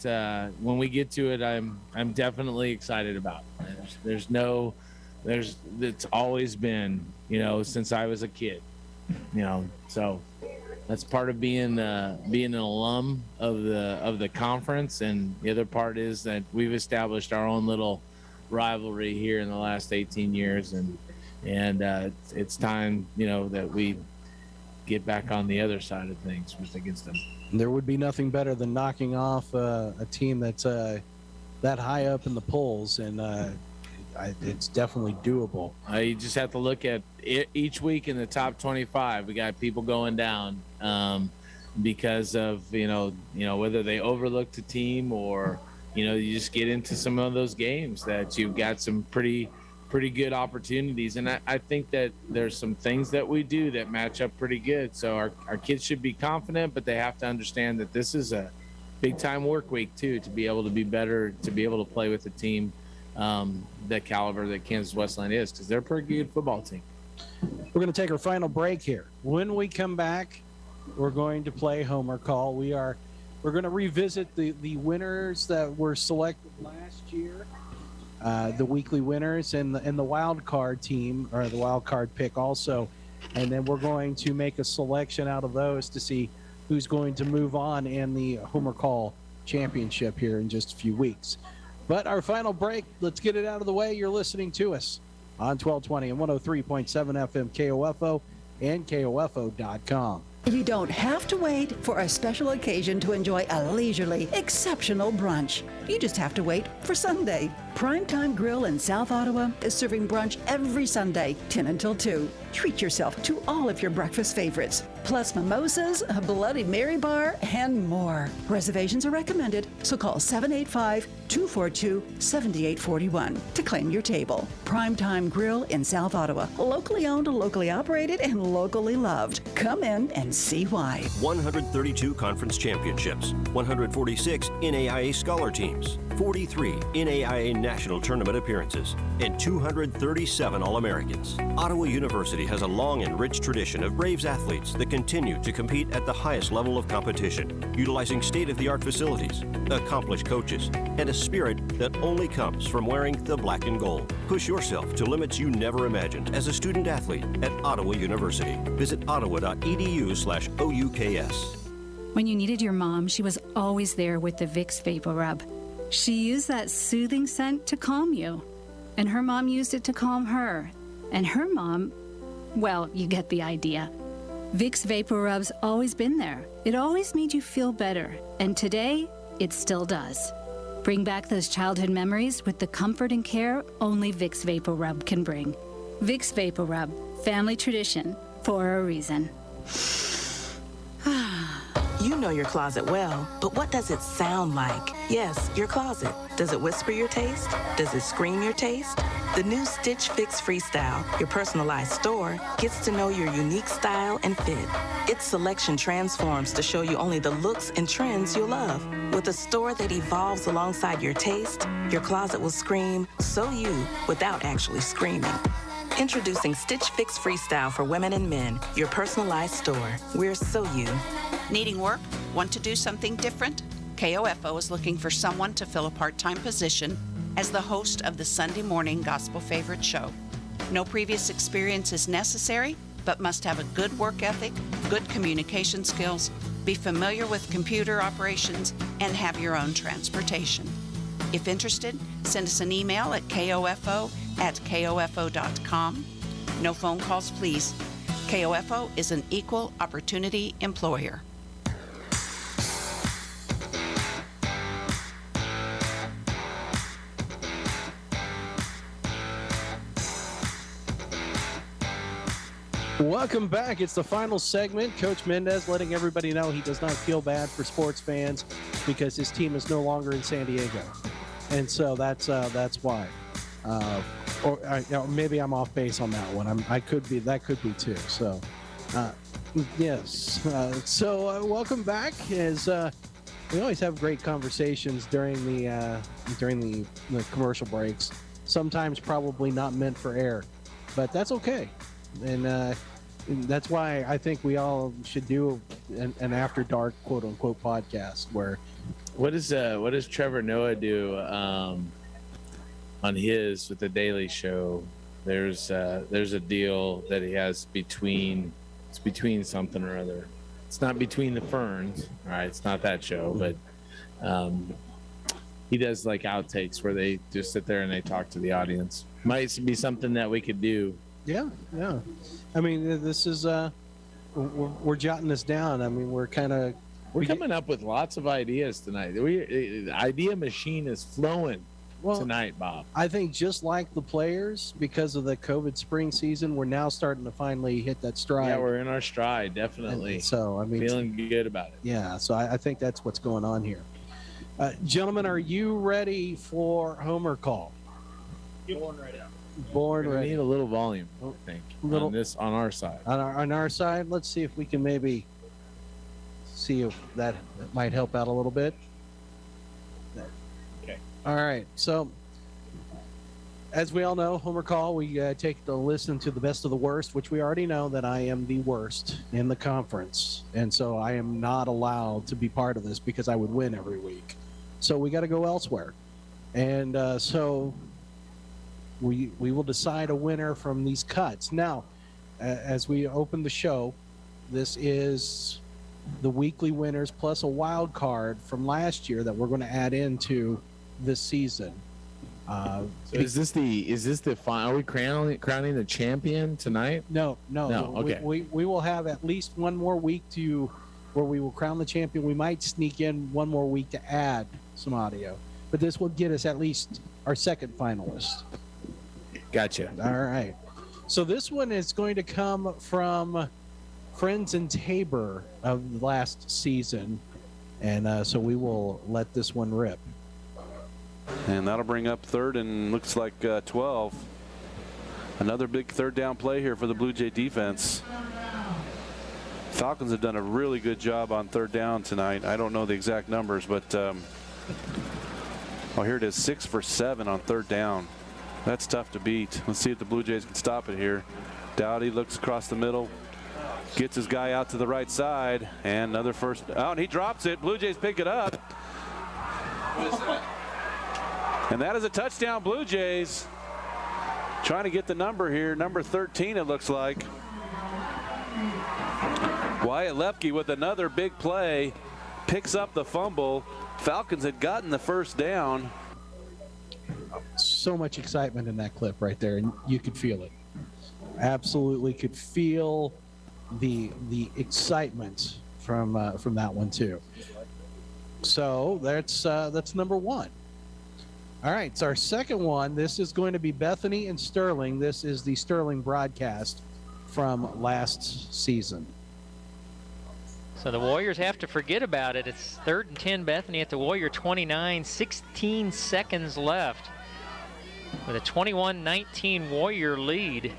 when we get to it, I'm definitely excited about. It's always been, since I was a kid, so that's part of being an alum of the conference. And the other part is that we've established our own little rivalry here in the last 18 years, and it's time, that we get back on the other side of things against them. There would be nothing better than knocking off a team that's that high up in the polls, and it's definitely doable. You just have to look at each week in the top 25. We got people going down because of whether they overlooked a team or you just get into some of those games that you've got some pretty good opportunities. And I think that there's some things that we do that match up pretty good. So our kids should be confident, but they have to understand that this is a big time work week too, to be able to be better, to be able to play with a team that caliber that Kansas Wesleyan is, because they're a pretty good football team. We're going to take our final break here. When we come back, we're going to play Homer Call. We're going to revisit the winners that were selected last year. The weekly winners and the wild card team, or the wild card pick also. And then we're going to make a selection out of those to see who's going to move on in the Homer Call Championship here in just a few weeks. But our final break, let's get it out of the way. You're listening to us on 1220 and 103.7 FM KOFO and KOFO.com. You don't have to wait for a special occasion to enjoy a leisurely, exceptional brunch. You just have to wait for Sunday. Primetime Grill in South Ottawa is serving brunch every Sunday, 10 until 2. Treat yourself to all of your breakfast favorites, plus mimosas, a Bloody Mary bar, and more. Reservations are recommended, so call 785-242-7841 to claim your table. Primetime Grill in South Ottawa, locally owned, locally operated, and locally loved. Come in and see why. 132 conference championships, 146 NAIA scholar teams, 43 NAIA national tournament appearances, and 237 All-Americans. Ottawa University has a long and rich tradition of Braves athletes that continue to compete at the highest level of competition, utilizing state-of-the-art facilities, accomplished coaches, and a spirit that only comes from wearing the black and gold. Push yourself to limits you never imagined as a student athlete at Ottawa University. Visit ottawa.edu/OUKS. When you needed your mom, she was always there with the Vicks Vapor Rub. She used that soothing scent to calm you. And her mom used it to calm her. And her mom, well, you get the idea. Vicks Vapor Rub's always been there. It always made you feel better. And today, it still does. Bring back those childhood memories with the comfort and care only Vicks Vapor Rub can bring. Vicks Vapor Rub, family tradition for a reason. You know your closet well, but what does it sound like? Yes, your closet. Does it whisper your taste? Does it scream your taste? The new Stitch Fix Freestyle, your personalized store, gets to know your unique style and fit. Its selection transforms to show you only the looks and trends you love. With a store that evolves alongside your taste, your closet will scream, so you, without actually screaming. Introducing Stitch Fix Freestyle for women and men, your personalized store. We're so you. Needing work? Want to do something different? KOFO is looking for someone to fill a part-time position as the host of the Sunday morning gospel favorite show. No previous experience is necessary, but must have a good work ethic, good communication skills, be familiar with computer operations, and have your own transportation. If interested, send us an email at kofo@kofo.com. No phone calls, please. KOFO is an equal opportunity employer. Welcome back. It's the final segment. Coach Mendez letting everybody know he does not feel bad for sports fans because his team is no longer in San Diego, and so that's why. Or maybe I'm off base on that one. That could be too. So, yes. Welcome back. As we always have great conversations during the commercial breaks. Sometimes probably not meant for air, but that's okay. And that's why I think we all should do an after dark quote unquote podcast. Where what does Trevor Noah do on his with the Daily Show? There's a deal that he has between something or other. It's not Between the Ferns, all right? It's not that show, but he does like outtakes where they just sit there and they talk to the audience. Might be something that we could do. Yeah. I mean, this is we're jotting this down. I mean, we're coming up with lots of ideas tonight. The idea machine is flowing tonight, Bob. I think just like the players, because of the COVID spring season, we're now starting to finally hit that stride. Yeah, we're in our stride, definitely. And so, I mean, feeling good about it. Yeah, so I think that's what's going on here. Gentlemen, are you ready for Homer Call? Born right out. Born ready. We need a little volume, I think, on our side. On our side, let's see if we can maybe see if that might help out a little bit. Okay. All right. So, as we all know, Homer Call, we take the listen to the best of the worst, which we already know that I am the worst in the conference. And so I am not allowed to be part of this because I would win every week. So we got to go elsewhere. And so we will decide a winner from these cuts. Now, as we open the show, this is the weekly winners plus a wild card from last year that we're going to add into this season. So is this the final? Are we crowning the champion tonight? No. Okay. We will have at least one more week where we will crown the champion. We might sneak in one more week to add some audio, but this will get us at least our second finalist. Gotcha. All right. So this one is going to come from Friends in Tabor of last season, and so we will let this one rip. And that'll bring up third and looks like 12. Another big third down play here for the Blue Jay defense. Falcons have done a really good job on third down tonight. I don't know the exact numbers, but here it is, 6 for 7 on third down. That's tough to beat. Let's see if the Blue Jays can stop it here. Dowdy looks across the middle, gets his guy out to the right side, and another first. Oh, and he drops it. Blue Jays pick it up. And that is a touchdown, Blue Jays. Trying to get the number here, number 13 it looks like. Wyatt Lepke with another big play, picks up the fumble. Falcons had gotten the first down. So much excitement in that clip right there, and you could feel it. Absolutely could feel the excitement from that one too. So that's number one. All right, so our second one, this is going to be Bethany and Sterling. This is the Sterling broadcast from last season. So the Warriors have to forget about it. It's 3rd and 10, Bethany at the Warrior 29, 16 seconds left with a 21-19 Warrior lead.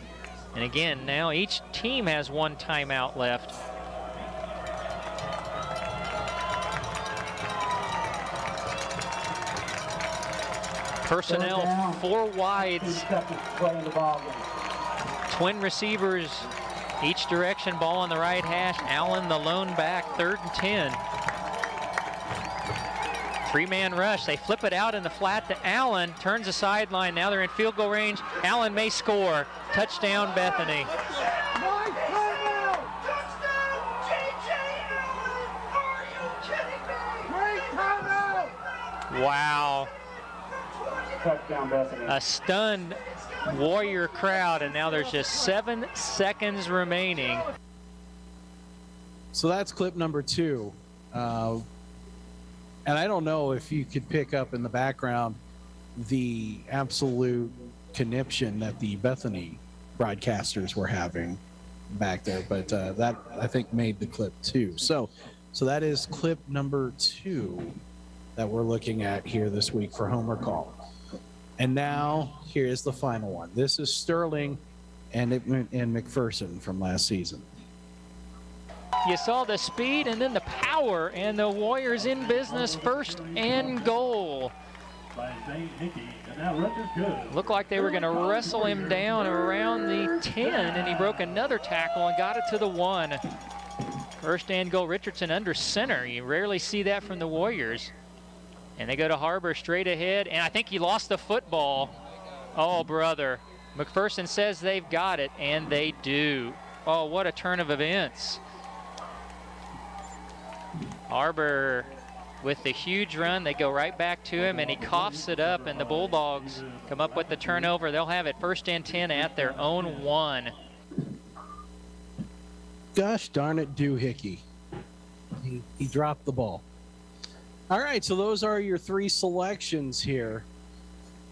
And again, now each team has one timeout left. Personnel, 4 wides, twin receivers, each direction, ball on the right hash. Allen, the lone back, 3rd and 10. 3-man rush. They flip it out in the flat to Allen. Turns the sideline. Now they're in field goal range. Allen may score. Touchdown, Bethany. Wow. a stunned Warrior crowd, and now there's just 7 seconds remaining. So that's clip number 2. And I don't know if you could pick up in the background the absolute conniption that the Bethany broadcasters were having back there, but that I think made the clip 2. So that is clip number 2 that we're looking at here this week for Homer Call. And now here's the final one. This is Sterling and McPherson from last season. You saw the speed and then the power, and the Warriors in business, first and goal. Looked like they were going to wrestle him down around the 10, and he broke another tackle and got it to the 1. First and goal, Richardson under center. You rarely see that from the Warriors. And they go to Harbor straight ahead, and I think he lost the football. Oh, brother. McPherson says they've got it, and they do. Oh, what a turn of events. Harbor with the huge run, they go right back to him, and he coughs it up, and the Bulldogs come up with the turnover. They'll have it first and 10 at their own 1. Gosh darn it, Doohickey. He dropped the ball. All right, so those are your 3 selections here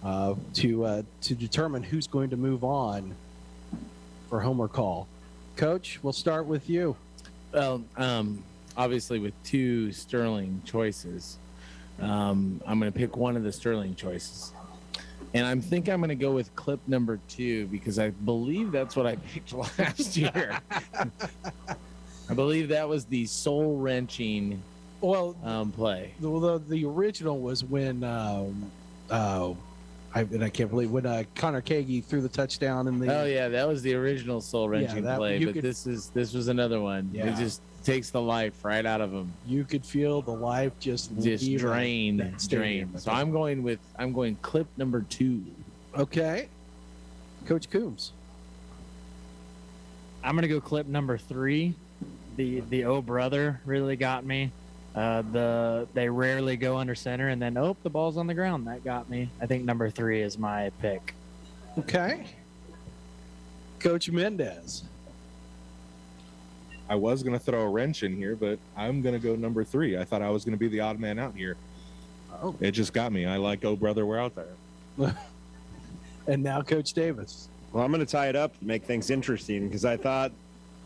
to determine who's going to move on for Homer Call. Coach, we'll start with you. Well, obviously with 2 Sterling choices, I'm going to pick one of the Sterling choices. And I think I'm going to go with clip number 2 because I believe that's what I picked last year. I believe that was the soul-wrenching play. The original was when I can't believe when Connor Kagi threw the touchdown in the. Oh yeah, that was the original soul-wrenching play. But this was another one. Yeah. It just takes the life right out of him. You could feel the life just drain. So I'm going clip number 2. Okay, Coach Coombs. I'm gonna go clip number 3. The oh brother really got me. They rarely go under center, and then the ball's on the ground. That got me. I think number 3 is my pick. Okay. Coach Mendez. I was going to throw a wrench in here, but I'm going to go number 3. I thought I was going to be the odd man out here. Oh. It just got me. I like oh brother, we're out there. And now Coach Davis. Well, I'm going to tie it up to make things interesting because I thought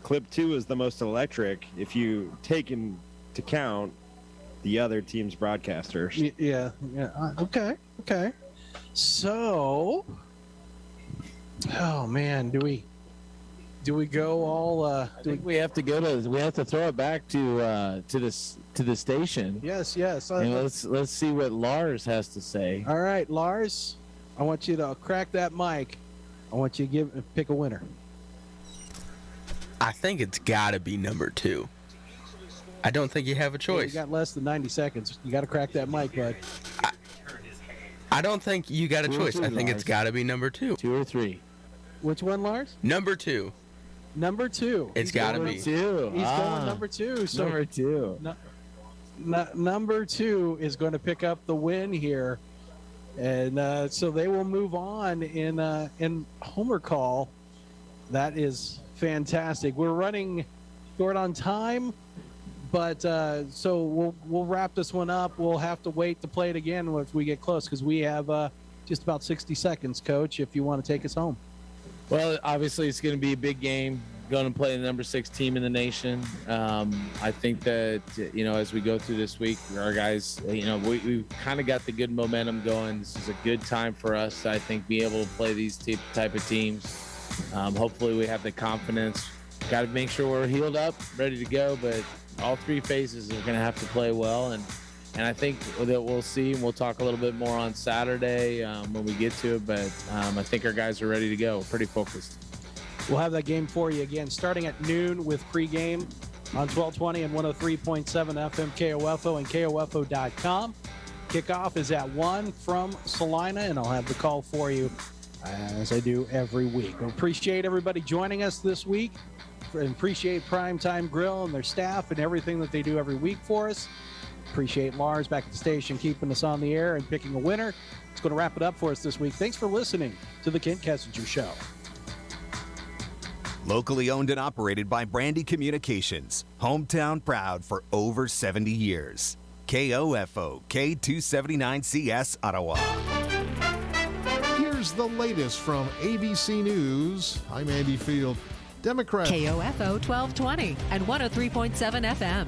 clip 2 is the most electric if you take into count the other team's broadcasters. Yeah. Okay. So, oh man, do we go all? I think we have to go to. We have to throw it back to the station. Yes. And let's see what Lars has to say. All right, Lars, I want you to crack that mic. I want you to pick a winner. I think it's got to be number 2. I don't think you have a choice. You got less than 90 seconds. You got to crack that mic, bud. I don't think you got a choice. I think it's got to be number 2. 2 or 3. Which one, Lars? Number 2. Number 2. It's got to be. He's going number 2. So number 2. Number 2 is going to pick up the win here, and so they will move on in Homer Call. That is fantastic. We're running short on time, but so we'll wrap this one up. We'll have to wait to play it again if we get close because we have just about 60 seconds, Coach, if you want to take us home. Well, obviously it's going to be a big game. Going to play the number 6 team in the nation. I think that, as we go through this week, our guys, we've kind of got the good momentum going. This is a good time for us to, I think, be able to play these type of teams. Hopefully we have the confidence. Got to make sure we're healed up, ready to go, but all 3 phases are going to have to play well. And I think that we'll see, and we'll talk a little bit more on Saturday when we get to it, but I think our guys are ready to go. We're pretty focused. We'll have that game for you again starting at noon with pregame on 1220 and 103.7 FM KOFO and KOFO.com. Kickoff is at 1 from Salina, and I'll have the call for you as I do every week. We appreciate everybody joining us this week and appreciate Primetime Grill and their staff and everything that they do every week for us. Appreciate Lars back at the station keeping us on the air and picking a winner. It's going to wrap it up for us this week. Thanks for listening to the Kent Kessinger Show. Locally owned and operated by Brandy Communications. Hometown proud for over 70 years. KOFO K279CS Ottawa. Here's the latest from ABC News. I'm Andy Field. Democrats. KOFO 1220 and 103.7 FM.